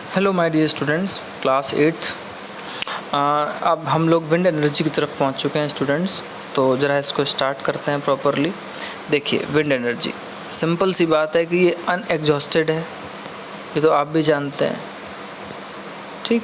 Hello my dear students, class 8th। अब हम लोग विंड एनर्जी की तरफ पहुंच चुके हैं स्टूडेंट्स। तो ज़रा इसको स्टार्ट करते हैं प्रॉपरली। देखिए, विंड एनर्जी सिंपल सी बात है कि ये अनएग्जॉस्टेड है, ये तो आप भी जानते हैं। ठीक,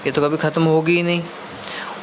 ये तो कभी ख़त्म होगी ही नहीं।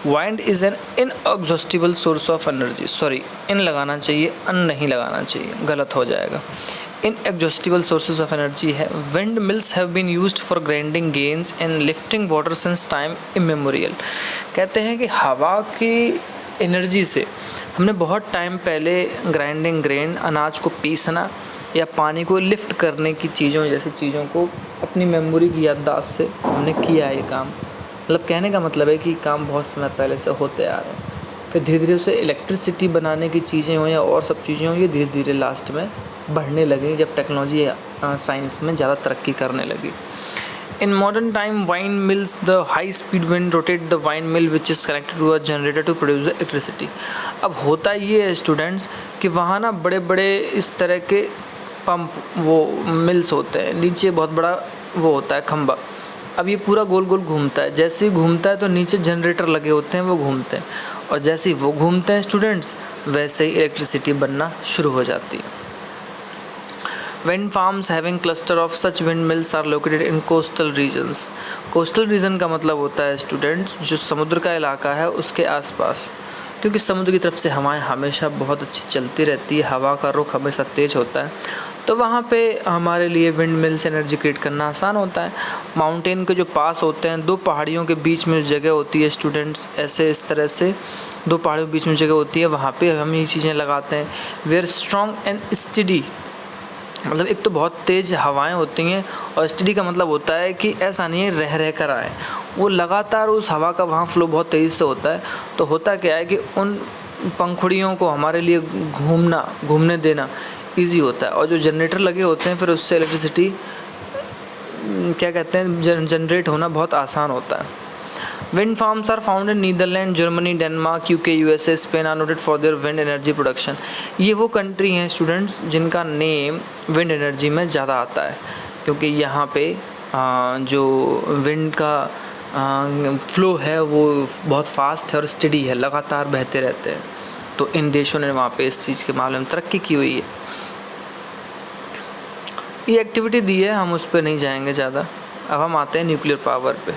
Wind is an inexhaustible source of energy. Sorry, in लगाना चाहिए, अन नहीं लगाना चाहिए, गलत हो जाएगा। इनएग्जॉस्टिबल सोर्सेज ऑफ एनर्जी है। Wind mills have been used for grinding grains and lifting water since time immemorial. कहते हैं कि हवा की एनर्जी से हमने बहुत टाइम पहले ग्राइंडिंग ग्रेन, अनाज को पीसना या पानी को लिफ्ट करने की चीज़ों जैसी चीज़ों को अपनी मेमोरी की याददाश्त से हमने किया है ये काम। मतलब कहने का मतलब है कि काम बहुत समय पहले से होते आ रहे हैं। फिर धीरे धीरे उसे इलेक्ट्रिसिटी बनाने की चीज़ें हों या और सब चीज़ें हों, ये धीरे धीरे लास्ट में बढ़ने लगी जब टेक्नोलॉजी साइंस में ज़्यादा तरक्की करने लगी। In modern time wind mills, the high speed wind rotate the wind mill which is connected to a generator to produce electricity. अब होता ये है स्टूडेंट्स कि वहाँ ना बड़े बड़े इस तरह के पंप, वो मिल्स होते हैं, नीचे बहुत बड़ा वो होता है खंबा। अब ये पूरा गोल गोल घूमता है, जैसे ही घूमता है तो नीचे जनरेटर लगे होते हैं, वो घूमते हैं, और जैसे ही वो घूमते हैं स्टूडेंट्स वैसे ही इलेक्ट्रिसिटी बनना शुरू हो जाती है। Wind farms having cluster of such windmills are located in coastal regions. Coastal region का मतलब होता है स्टूडेंट्स जो समुद्र का इलाका है उसके आसपास, क्योंकि समुद्र की तरफ से हवाएं हमेशा बहुत अच्छी चलती रहती है, हवा का रुख हमेशा तेज़ होता है, तो वहाँ पे हमारे लिए विंड मिल से एनर्जी क्रिएट करना आसान होता है। माउंटेन के जो पास होते हैं, दो पहाड़ियों के बीच में जगह होती है स्टूडेंट्स, ऐसे इस तरह से दो पहाड़ियों के बीच में जगह होती है, वहाँ पे हम ये चीज़ें लगाते हैं। वेयर स्ट्रॉन्ग एंड स्टडी, मतलब एक तो बहुत तेज़ हवाएं होती हैं, और स्टडी का मतलब होता है कि ऐसा नहीं है रह रह कर आए, वो लगातार उस हवा का वहाँ फ्लो बहुत तेज़ी से होता है। तो होता क्या है कि उन पंखुड़ियों को हमारे लिए घूमने देना इजी होता है, और जो जनरेटर लगे होते हैं फिर उससे इलेक्ट्रिसिटी क्या कहते हैं जनरेट होना बहुत आसान होता है। Wind farms are found in Netherlands, Germany, Denmark, UK, USA, Spain are noted for their wind energy production. ये वो कंट्री हैं स्टूडेंट्स जिनका नेम विंड एनर्जी में ज़्यादा आता है, क्योंकि यहाँ पे जो विंड का फ्लो है वो बहुत फास्ट है और स्टडी है, लगातार बहते रहते हैं। तो इन देशों ने वहाँ पे इस चीज़ के मामले में तरक्की की हुई है। ये एक्टिविटी दी है, हम उस पर नहीं जाएंगे ज़्यादा। अब हम आते हैं न्यूक्लियर पावर पे।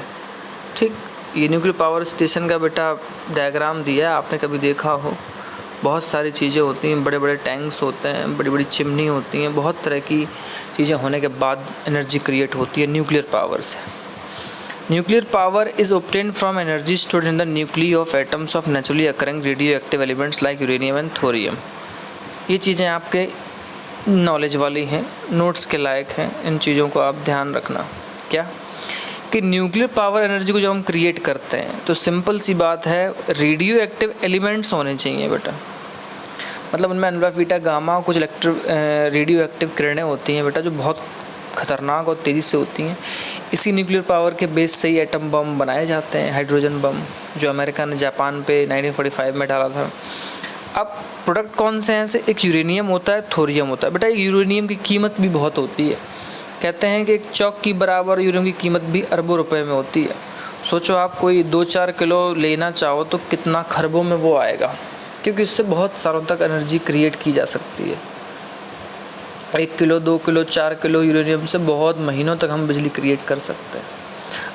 ठीक, ये न्यूक्लियर पावर स्टेशन का बेटा डायग्राम दिया है, आपने कभी देखा हो। बहुत सारी चीज़ें होती हैं, बड़े बड़े टैंक्स होते हैं, बड़ी बड़ी चिमनी होती हैं, बहुत तरह की चीज़ें होने के बाद एनर्जी क्रिएट होती है न्यूक्लियर पावर से। Nuclear power is obtained from energy stored in the nuclei of atoms of naturally occurring radio active elements like uranium and thorium. ये चीज़ें आपके नॉलेज वाली हैं, नोट्स के लायक हैं, इन चीज़ों को आप ध्यान रखना। क्या कि न्यूक्लियर पावर एनर्जी को जब हम क्रिएट करते हैं तो सिंपल सी बात है, रेडियो एक्टिव एलिमेंट्स होने चाहिए बेटा। मतलब उनमें अल्फा बीटा गामा कुछ रेडियो एक्टिव किरणें होती हैं बेटा, जो बहुत ख़तरनाक और तेज़ी से होती हैं। इसी न्यूक्लियर पावर के बेस से ही एटम बम बनाए जाते हैं, हाइड्रोजन बम, जो अमेरिका ने जापान पे 1945 में डाला था। अब प्रोडक्ट कौन से हैं ऐसे? एक यूरेनियम होता है, थोरियम होता है बेटा। यूरेनियम की कीमत भी बहुत होती है, कहते हैं कि एक चौक की बराबर यूरेनियम की कीमत भी अरबों रुपए में होती है। सोचो आप कोई 2-4 किलो लेना चाहो तो कितना खरबों में वो आएगा, क्योंकि इससे बहुत सालों तक एनर्जी क्रिएट की जा सकती है। 1 किलो, 2 किलो, 4 किलो यूरेनियम से बहुत महीनों तक हम बिजली क्रिएट कर सकते हैं।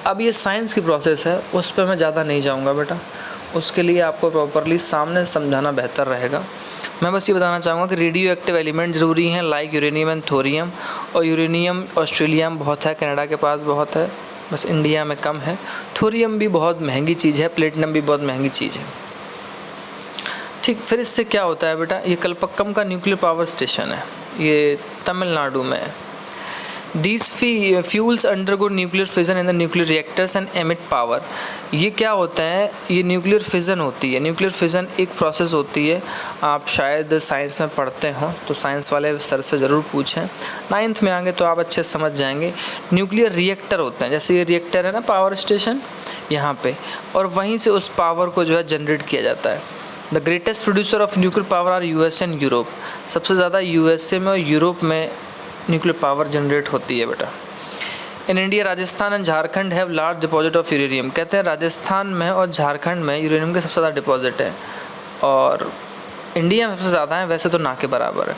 अब ये साइंस की प्रोसेस है, उस पर मैं ज़्यादा नहीं जाऊँगा बेटा, उसके लिए आपको प्रॉपरली सामने समझाना बेहतर रहेगा। मैं बस ये बताना चाहूँगा कि रेडियो एक्टिव एलिमेंट ज़रूरी हैं, लाइक यूरेनियम एंड थोरियम। और यूरेनियम ऑस्ट्रेलिया में बहुत है, कनाडा के पास बहुत है, बस इंडिया में कम है। थोरियम भी बहुत महंगी चीज़ है, प्लेटिनम भी बहुत महंगी चीज़ है। ठीक, फिर इससे क्या होता है बेटा, ये कलपक्कम का न्यूक्लियर पावर स्टेशन है, ये तमिलनाडु में है। These fuels undergo nuclear fission in the nuclear reactors and emit power। ये क्या होता है, ये न्यूक्लियर फिज़न होती है। न्यूक्लियर फिज़न एक प्रोसेस होती है, आप शायद साइंस में पढ़ते हो, तो साइंस वाले सर से ज़रूर पूछें, 9th में आएंगे तो आप अच्छे से समझ जाएंगे। न्यूक्लियर रिएक्टर होते हैं, जैसे ये रिएक्टर है ना पावर स्टेशन यहाँ पे, और वहीं से उस पावर को जो है जनरेट किया जाता है। The greatest producer of nuclear power are US and Europe. सबसे ज़्यादा यूएसए में और यूरोप में न्यूक्लियर पावर जनरेट होती है बेटा। In India Rajasthan and Jharkhand have large deposit of uranium. कहते हैं राजस्थान में और झारखंड में यूरेनियम के सबसे ज़्यादा डिपॉजिट है और इंडिया में सबसे ज़्यादा है, वैसे तो ना के बराबर है।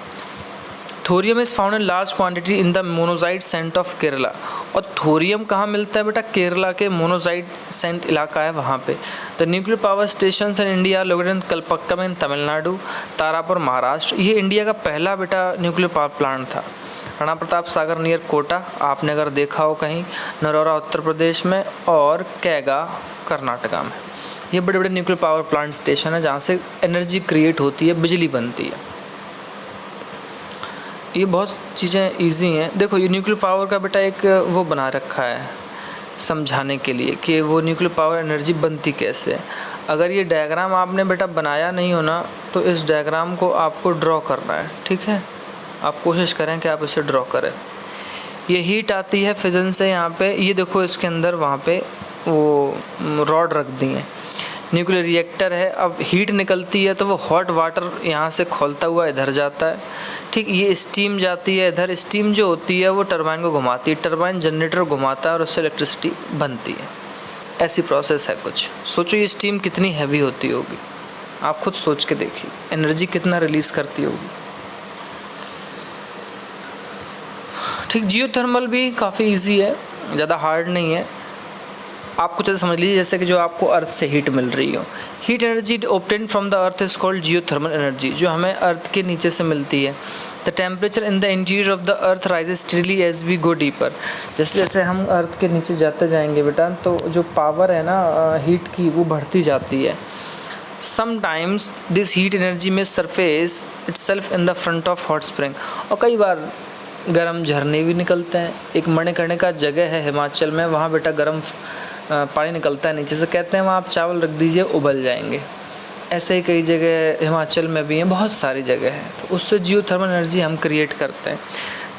Thorium is found in large quantity in the monazite sand of Kerala. और थोरियम कहाँ मिलता है बेटा? केरला के मोनोजाइट सेंट इलाका है वहाँ पे। The nuclear power station in India located in Kalpakkam in Tamil Nadu, Tarapur Maharashtra. ये इंडिया का पहला बेटा न्यूक्लियर पावर प्लांट था। राणा प्रताप सागर नियर कोटा, आपने अगर देखा हो कहीं, नरोरा उत्तर प्रदेश में और कैगा कर्नाटका में। ये बड़े बड़े न्यूक्लियर पावर प्लांट स्टेशन है जहाँ से एनर्जी क्रिएट होती है, बिजली बनती है। ये बहुत चीज़ें इजी हैं। देखो ये न्यूक्लियर पावर का बेटा एक वो बना रखा है समझाने के लिए कि वो न्यूक्लियर पावर एनर्जी बनती कैसे है। अगर ये डायग्राम आपने बेटा बनाया नहीं हो ना, तो इस डायग्राम को आपको ड्रॉ करना है, ठीक है? आप कोशिश करें कि आप इसे ड्रॉ करें। ये हीट आती है फिजन से यहाँ पे, ये देखो इसके अंदर वहाँ पे वो रॉड रख दी हैं, न्यूक्लियर रिएक्टर है। अब हीट निकलती है तो वो हॉट वाटर यहाँ से खोलता हुआ इधर जाता है, ठीक। ये स्टीम जाती है इधर, स्टीम जो होती है वो टरबाइन को घुमाती है, टरबाइन जनरेटर घुमाता है और उससे इलेक्ट्रिसिटी बनती है। ऐसी प्रोसेस है कुछ। सोचो ये स्टीम कितनी हैवी होती होगी, आप खुद सोच के देखिए एनर्जी कितना रिलीज़ करती होगी, ठीक। जियोथर्मल भी काफ़ी इजी है, ज़्यादा हार्ड नहीं है। आप कुछ ऐसा समझ लीजिए जैसे कि जो आपको अर्थ से हीट मिल रही हो। Heat energy obtained from the earth is called geothermal energy, जो हमें अर्थ के नीचे से मिलती है। The temperature in the interior of the earth rises steadily as we go deeper. जैसे जैसे हम अर्थ के नीचे जाते जाएंगे बेटा, तो जो पावर है ना हीट की, वो बढ़ती जाती है। समटाइम्स दिस हीट एनर्जी में surface itself in the front of hot spring. और कई बार गर्म झरने भी निकलते हैं। एक मणिकर्णिका जगह है हिमाचल में, वहाँ बेटा गर्म पानी निकलता है नीचे से, कहते हैं वहाँ आप चावल रख दीजिए उबल जाएंगे। ऐसे ही कई जगह हिमाचल में भी हैं, बहुत सारी जगह है, तो उससे जियोथर्मल एनर्जी हम क्रिएट करते हैं।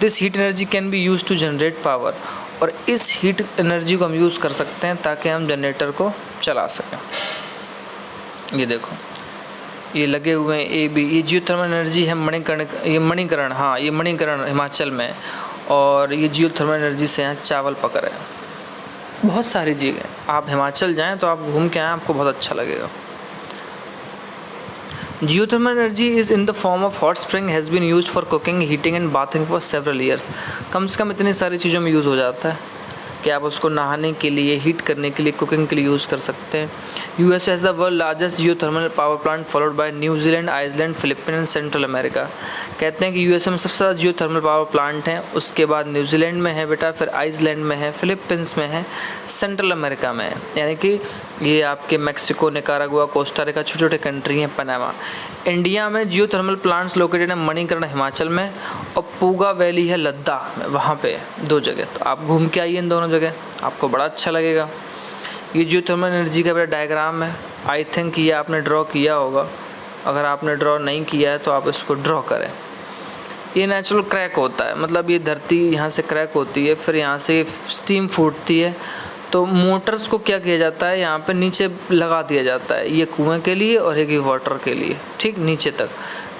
This heat energy can be use to generate power. और इस हीट एनर्जी को हम यूज़ कर सकते हैं ताकि हम जनरेटर को चला सकें। ये देखो ये लगे हुए हैं ए बी, ये जियोथर्मल एनर्जी है मणिकरण, हाँ ये मणिकरण हिमाचल में, और ये जियोथर्मल एनर्जी से यहाँ चावल पक रहे हैं। बहुत सारी जगह आप हिमाचल जाएं तो आप घूम के आएँ, आपको बहुत अच्छा लगेगा। Geothermal energy is in the form of hot spring, has been used for cooking, heating and bathing for several years. कम से कम इतनी सारी चीज़ों में यूज़ हो जाता है कि आप उसको नहाने के लिए, हीट करने के लिए, कुकिंग के लिए यूज़ कर सकते हैं। US has the world largest geothermal power plant followed by New Zealand, Iceland, Philippine and Central America. कहते हैं कि यूएसए में सबसे ज़्यादा जियोथर्मल पावर प्लांट हैं, उसके बाद न्यूजीलैंड में है बेटा, फिर आइसलैंड में है, फिलिपींस में है, सेंट्रल अमेरिका में है, यानी कि ये आपके मैक्सिको, निकारागुआ, कोस्टारिका, छोटे छोटे कंट्री हैं, पनामा। इंडिया में जियोथर्मल प्लांट्स लोकेटेड है मणिकर्ण हिमाचल में और पूगा वैली है लद्दाख में, वहाँ पे 2 जगह। तो आप घूम के आइए इन दोनों जगह, आपको बड़ा अच्छा लगेगा। ये जियोथर्मल एनर्जी का बेटा डायग्राम है, आई थिंक ये आपने ड्रॉ किया होगा। अगर आपने ड्रॉ नहीं किया है तो आप इसको ड्रॉ करें। ये नेचुरल क्रैक होता है, मतलब ये धरती यहाँ से क्रैक होती है, फिर यहाँ से स्टीम फूटती है, तो मोटर्स को क्या किया जाता है, यहाँ पे नीचे लगा दिया जाता है, ये कुएं के लिए और एक वाटर के लिए, ठीक, नीचे तक।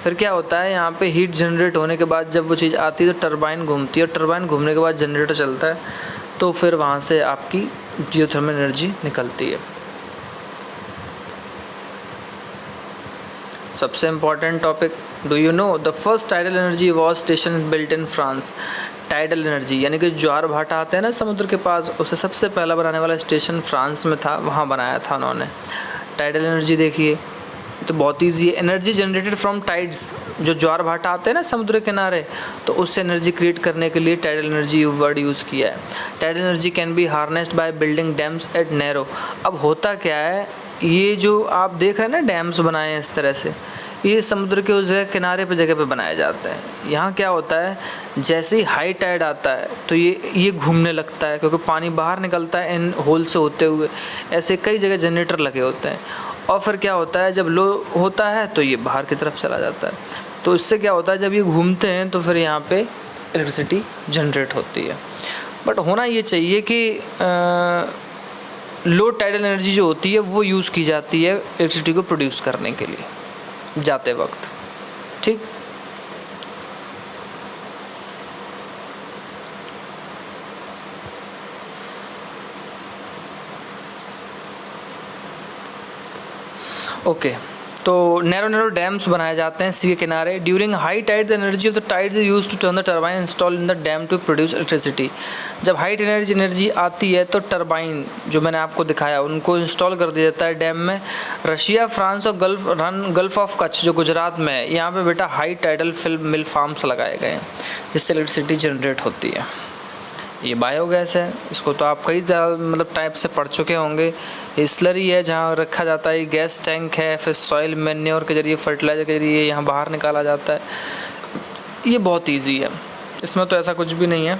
फिर क्या होता है, यहाँ पे हीट जनरेट होने के बाद जब वो चीज़ आती है तो टरबाइन घूमती है, और टरबाइन घूमने के बाद जनरेटर चलता है, तो फिर वहाँ से आपकी जियोथर्मल एनर्जी निकलती है। सबसे important topic, do you know the first tidal energy was station built in France. Tidal energy यानी कि ज्वार भाटा आते हैं ना समुद्र के पास, उसे सबसे पहला बनाने वाला स्टेशन फ्रांस में था, वहाँ बनाया था उन्होंने। टाइडल एनर्जी देखिए तो बहुत ईजी है। एनर्जी जनरेटेड फ्रॉम टाइड्स, जो ज्वार भाटा आते हैं ना समुद्र किनारे, तो उससे एनर्जी क्रिएट करने के लिए टाइडल एनर्जी वर्ड यूज़ किया है। Tidal energy can be harnessed by building dams at narrow. अब होता क्या है, ये जो आप देख रहे हैं ना डैम्स बनाए हैं इस तरह से, ये समुद्र के उस जगह पे बनाया जाता है। यहाँ क्या होता है, जैसे ही हाई टाइड आता है तो ये घूमने लगता है, क्योंकि पानी बाहर निकलता है इन होल से होते हुए। ऐसे कई जगह जनरेटर लगे होते हैं, और फिर क्या होता है, जब लो होता है तो ये बाहर की तरफ चला जाता है। तो इससे क्या होता है, जब ये घूमते हैं तो फिर यहाँ पे इलेक्ट्रिसिटी जनरेट होती है। बट होना ये चाहिए कि लो टाइडल एनर्जी जो होती है वो यूज़ की जाती है इलेक्ट्रिसिटी को प्रोड्यूस करने के लिए जाते वक्त, ठीक। ओके, तो नैरो डैम्स बनाए जाते हैं सी के किनारे। During high tide the energy of the tides is used to turn the turbine install in the dam to produce electricity. जब हाई एनर्जी आती है तो टरबाइन जो मैंने आपको दिखाया उनको इंस्टॉल कर दिया जाता है डैम में। रशिया, फ्रांस और गल्फ ऑफ कच्छ जो गुजरात में है, यहाँ पे बेटा हाई टाइडल मिल फार्म्स लगाए गए हैं जिससे इलेक्ट्रिसिटी जनरेट होती है। ये बायोगैस है, इसको तो आप कई मतलब टाइप से पढ़ चुके होंगे। ये स्लरी है जहाँ रखा जाता है, ये गैस टैंक है, फिर सॉइल मैन्योर के जरिए, फर्टिलाइजर के जरिए यहाँ बाहर निकाला जाता है। ये बहुत इजी है, इसमें तो ऐसा कुछ भी नहीं है।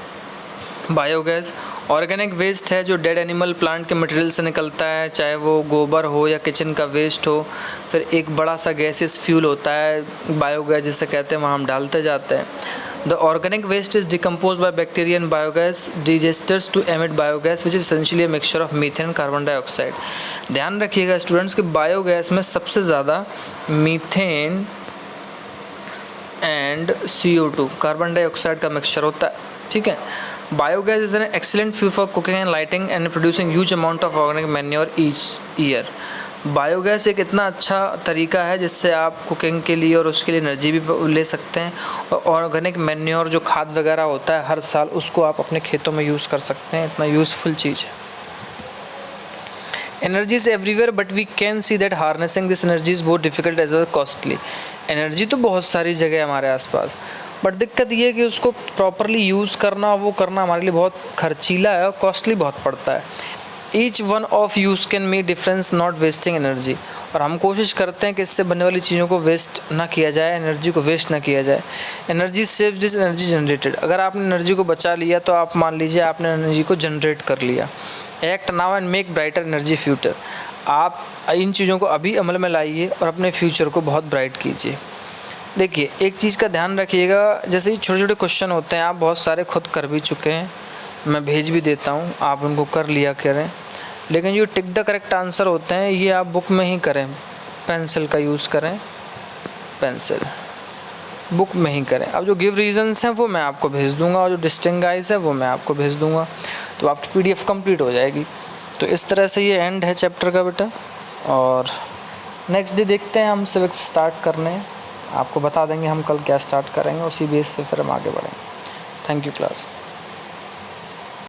बायोगैस ऑर्गेनिक वेस्ट है जो डेड एनिमल प्लांट के मटेरियल से निकलता है, चाहे वो गोबर हो या किचन का वेस्ट हो। फिर एक बड़ा सा गैसेस फ्यूल होता है बायोगैस जिसे कहते हैं, वहाँ हम डालते जाते हैं। The organic waste is decomposed by bacteria and biogas digesters to emit biogas, which is essentially a mixture of methane and carbon dioxide. ध्यान रखिएगा स्टूडेंट्स कि बायोगैस में सबसे ज़्यादा methane and CO2 carbon dioxide का मिक्सचर होता है, ठीक है। Biogas is an excellent fuel for cooking and lighting and producing huge amount of organic manure each year. Biogas एक इतना अच्छा तरीका है जिससे आप कुकिंग के लिए और उसके लिए एनर्जी भी ले सकते हैं, और ऑर्गेनिक मैन्योर जो खाद वगैरह होता है हर साल उसको आप अपने खेतों में यूज़ कर सकते हैं। इतना यूज़फुल चीज़ है। Energy is everywhere but we can see that harnessing this energy is बहुत difficult as well costly. Energy तो बहुत सारी जगह है हमारे आसपास, बट दिक्कत ये है कि उसको प्रॉपरली यूज़ करना, वो करना हमारे लिए बहुत खर्चीला है और कॉस्टली बहुत पड़ता है। Each one of use can make difference not wasting energy. और हम कोशिश करते हैं कि इससे बनने वाली चीज़ों को वेस्ट ना किया जाए, एनर्जी को वेस्ट ना किया जाए। Energy saves is energy generated. अगर आपने एनर्जी को बचा लिया तो आप मान लीजिए आपने एनर्जी को जनरेट कर लिया। Act now and make brighter energy future. आप इन चीज़ों को अभी अमल में लाइए और अपने फ्यूचर को बहुत ब्राइट कीजिए। देखिए एक चीज़ का ध्यान रखिएगा, जैसे ही छोटे छोटे क्वेश्चन होते हैं आप बहुत सारे खुद कर भी चुके हैं, मैं भेज भी देता हूँ, आप उनको कर लिया करें। लेकिन जो टिक द करेक्ट आंसर होते हैं ये आप बुक में ही करें, पेंसिल का यूज़ करें, पेंसिल बुक में ही करें। अब जो गिव रीजंस हैं वो मैं आपको भेज दूंगा और जो डिस्टिंगाइज है वो मैं आपको भेज दूंगा, तो आपकी PDF कंप्लीट हो जाएगी। तो इस तरह से ये एंड है चैप्टर का बेटा। और नेक्स्ट डे देखते हैं हम सिविक्स स्टार्ट करने, आपको बता देंगे हम कल क्या स्टार्ट करेंगे, उसी बेस पे फिर हम आगे बढ़ेंगे। Thank you class.